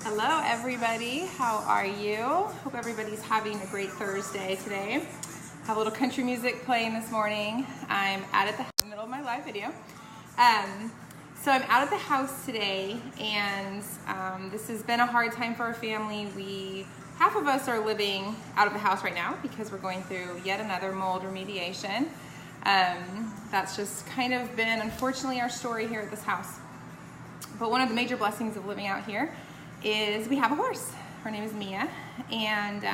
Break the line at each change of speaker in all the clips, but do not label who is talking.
Hello everybody, how are you? Hope everybody's having a great Thursday today. Have a little country music playing this morning. I'm out at the middle of my live video. So I'm out at the house today, and this has been a hard time for our family. Half of us are living out of the house right now because we're going through yet another mold remediation. That's just kind of been, unfortunately, our story here at this house. But one of the major blessings of living out here is we have a horse. Her name is Mia, and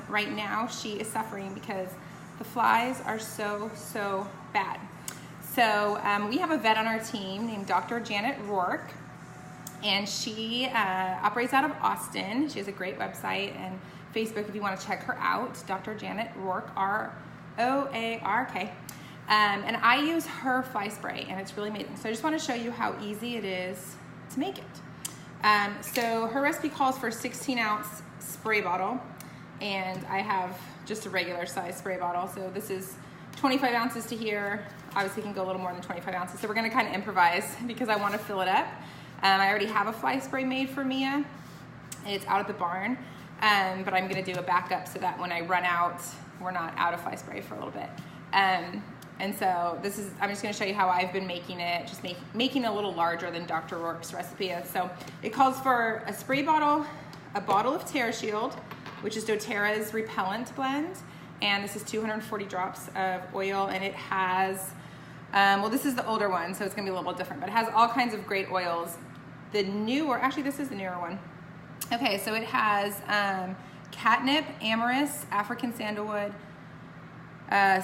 right now she is suffering because the flies are so bad. So we have a vet on our team named Dr. Janet Rourke, and she operates out of Austin. She has a great website and Facebook if you want to check her out, Dr. Janet Rourke, R-O-A-R-K. And I use her fly spray, and it's really amazing. So I just want to show you how easy it is to make it. So her recipe calls for a 16-ounce spray bottle, and I have just a regular size spray bottle. So this is 25 ounces to here. Obviously you can go a little more than 25 ounces. So we're gonna kind of improvise because I want to fill it up. I already have a fly spray made for Mia. It's out at the barn, but I'm gonna do a backup so that when I run out, we're not out of fly spray for a little bit. And so I'm just gonna show you how I've been making it, just making it a little larger than Dr. Rourke's recipe is. So it calls for a spray bottle, a bottle of TerraShield, which is doTERRA's repellent blend, and this is 240 drops of oil, and it has, well, this is the older one, so it's gonna be a little different, but it has all kinds of great oils. The newer, actually this is the newer one. Okay, so it has catnip, amyris, African sandalwood,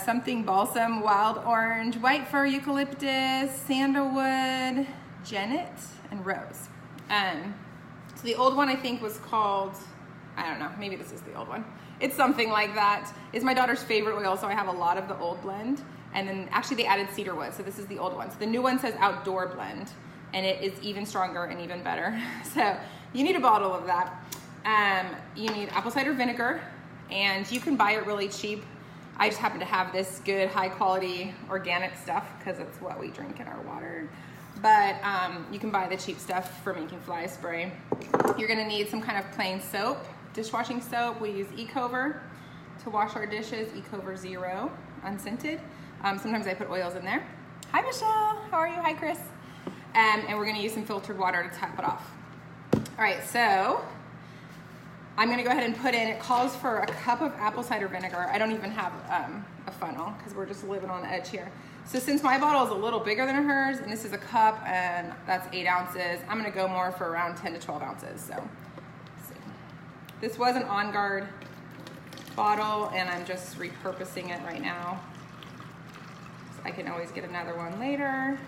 something balsam, wild orange, white fir, eucalyptus, sandalwood, genet, and rose. So the old one I think was called, I don't know, maybe this is the old one. It's something like that. It's my daughter's favorite oil, so I have a lot of the old blend. And then actually they added cedar wood, so this is the old one. So the new one says outdoor blend, and it is even stronger and even better. So you need a bottle of that. You need apple cider vinegar, and you can buy it really cheap. I just happen to have this good, high quality organic stuff because it's what we drink in our water. But you can buy the cheap stuff for making fly spray. You're gonna need some kind of plain soap, dishwashing soap. We use Ecover to wash our dishes, Ecover Zero, unscented. Sometimes I put oils in there. Hi Michelle, how are you? Hi Chris. And we're gonna use some filtered water to top it off. All right, so I'm gonna go ahead and put in, it calls for a cup of apple cider vinegar. I don't even have a funnel because we're just living on the edge here. So since my bottle is a little bigger than hers, and this is a cup and that's 8 ounces, I'm gonna go more for around 10 to 12 ounces. So let's see. This was an On Guard bottle, and I'm just repurposing it right now. So I can always get another one later.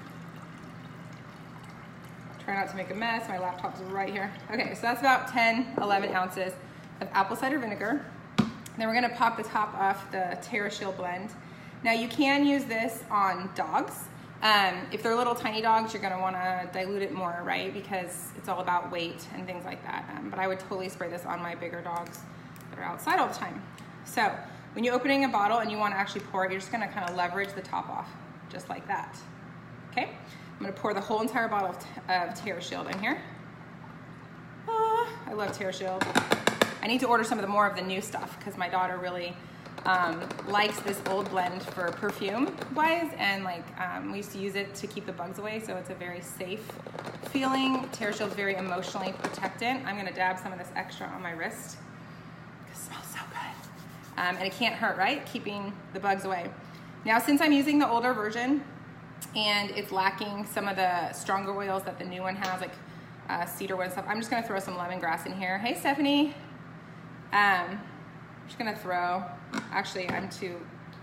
Try not to make a mess, my laptop's right here. Okay, so that's about 10, 11 ounces of apple cider vinegar. Then we're gonna pop the top off the TerraShield blend. Now you can use this on dogs. If they're little tiny dogs, you're gonna wanna dilute it more, right? Because it's all about weight and things like that. But I would totally spray this on my bigger dogs that are outside all the time. So when you're opening a bottle and you wanna actually pour it, you're just gonna kind of leverage the top off, just like that, okay? I'm gonna pour the whole entire bottle of TerraShield in here. I love TerraShield. I need to order some of the more of the new stuff because my daughter really likes this old blend for perfume wise, and like we used to use it to keep the bugs away, so it's a very safe feeling. TerraShield is very emotionally protectant. I'm gonna dab some of this extra on my wrist because it smells so good. And it can't hurt, right? Keeping the bugs away. Now, since I'm using the older version, and it's lacking some of the stronger oils that the new one has, like cedar wood and stuff, I'm just gonna throw some lemongrass in here. Hey, Stephanie. I'm just gonna throw, actually, I'm too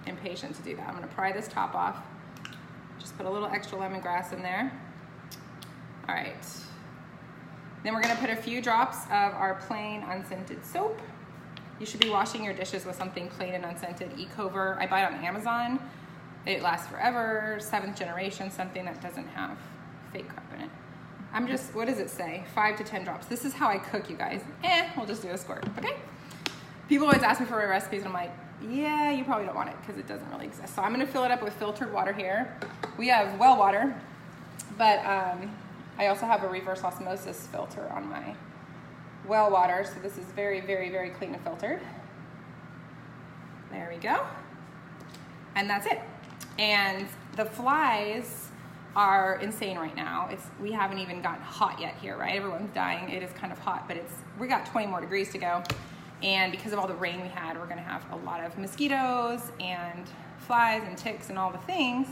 impatient to do that. I'm gonna pry this top off. Just put a little extra lemongrass in there. All right. Then we're gonna put a few drops of our plain unscented soap. You should be washing your dishes with something plain and unscented. Ecover, I buy it on Amazon. It lasts forever, 7th generation, something that doesn't have fake crap in it. I'm just, what does it say? 5 to 10 drops. This is how I cook, you guys. We'll just do a squirt, okay? People always ask me for my recipes, and I'm like, yeah, you probably don't want it because it doesn't really exist. So I'm gonna fill it up with filtered water here. We have well water, but I also have a reverse osmosis filter on my well water, so this is very, very, very clean and filtered. There we go. And that's it. And the flies are insane right now. We haven't even gotten hot yet here, right? Everyone's dying. It is kind of hot, but we got 20 more degrees to go. And because of all the rain we had, we're gonna have a lot of mosquitoes and flies and ticks and all the things.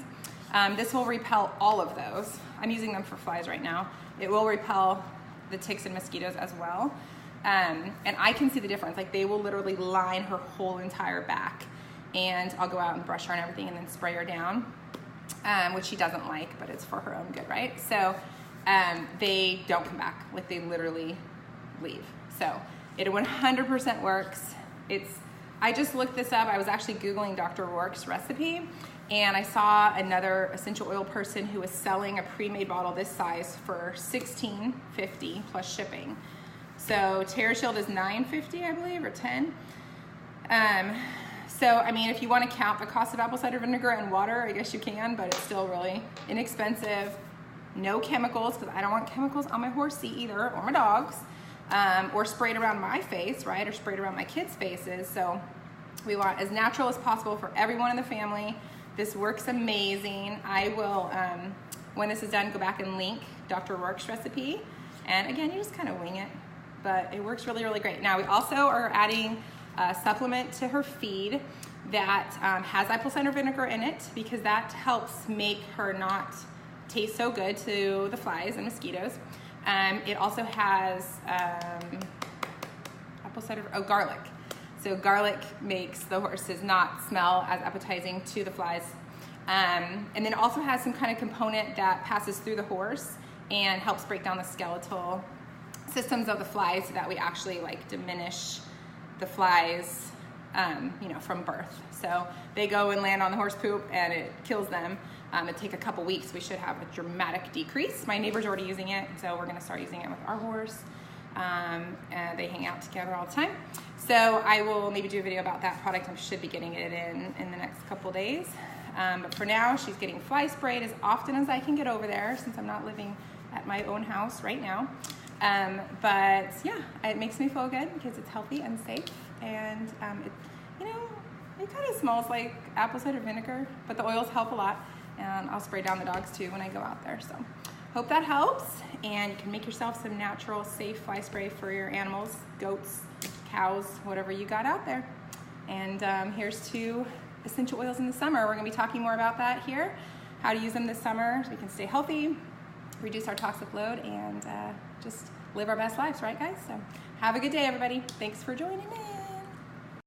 This will repel all of those. I'm using them for flies right now. It will repel the ticks and mosquitoes as well. And I can see the difference. Like, they will literally line her whole entire back, and I'll go out and brush her and everything and then spray her down, which she doesn't like, but it's for her own good, right? So they don't come back. Like, they literally leave. So it 100% works. I just looked this up. I was actually Googling Dr. Rourke's recipe, and I saw another essential oil person who was selling a pre-made bottle this size for $16.50 plus shipping. So TerraShield is $9.50, I believe, or $10. So, I mean, if you want to count the cost of apple cider vinegar and water, I guess you can, but it's still really inexpensive. No chemicals, because I don't want chemicals on my horsey either, or my dogs, or sprayed around my face, right, or sprayed around my kids' faces. So we want as natural as possible for everyone in the family. This works amazing. I will, when this is done, go back and link Dr. Rourke's recipe. And again, you just kind of wing it, but it works really, really great. Now, we also are adding a supplement to her feed that has apple cider vinegar in it, because that helps make her not taste so good to the flies and mosquitoes. It also has garlic. So garlic makes the horses not smell as appetizing to the flies. And then it also has some kind of component that passes through the horse and helps break down the skeletal systems of the flies, so that we actually diminish the flies, from birth. So they go and land on the horse poop and it kills them. It take a couple weeks. We should have a dramatic decrease. My neighbor's already using it, so we're gonna start using it with our horse. And they hang out together all the time. So I will maybe do a video about that product. I should be getting it in the next couple days. But for now, she's getting fly sprayed as often as I can get over there, since I'm not living at my own house right now. But yeah, it makes me feel good because it's healthy and safe, and it kind of smells like apple cider vinegar, but the oils help a lot, and I'll spray down the dogs too when I go out there. So hope that helps, and you can make yourself some natural, safe fly spray for your animals, goats, cows, whatever you got out there. And here's to essential oils in the summer. We're gonna be talking more about that here, how to use them this summer so we can stay healthy, reduce our toxic load, and just live our best lives, right guys? So have a good day, everybody. Thanks for joining in.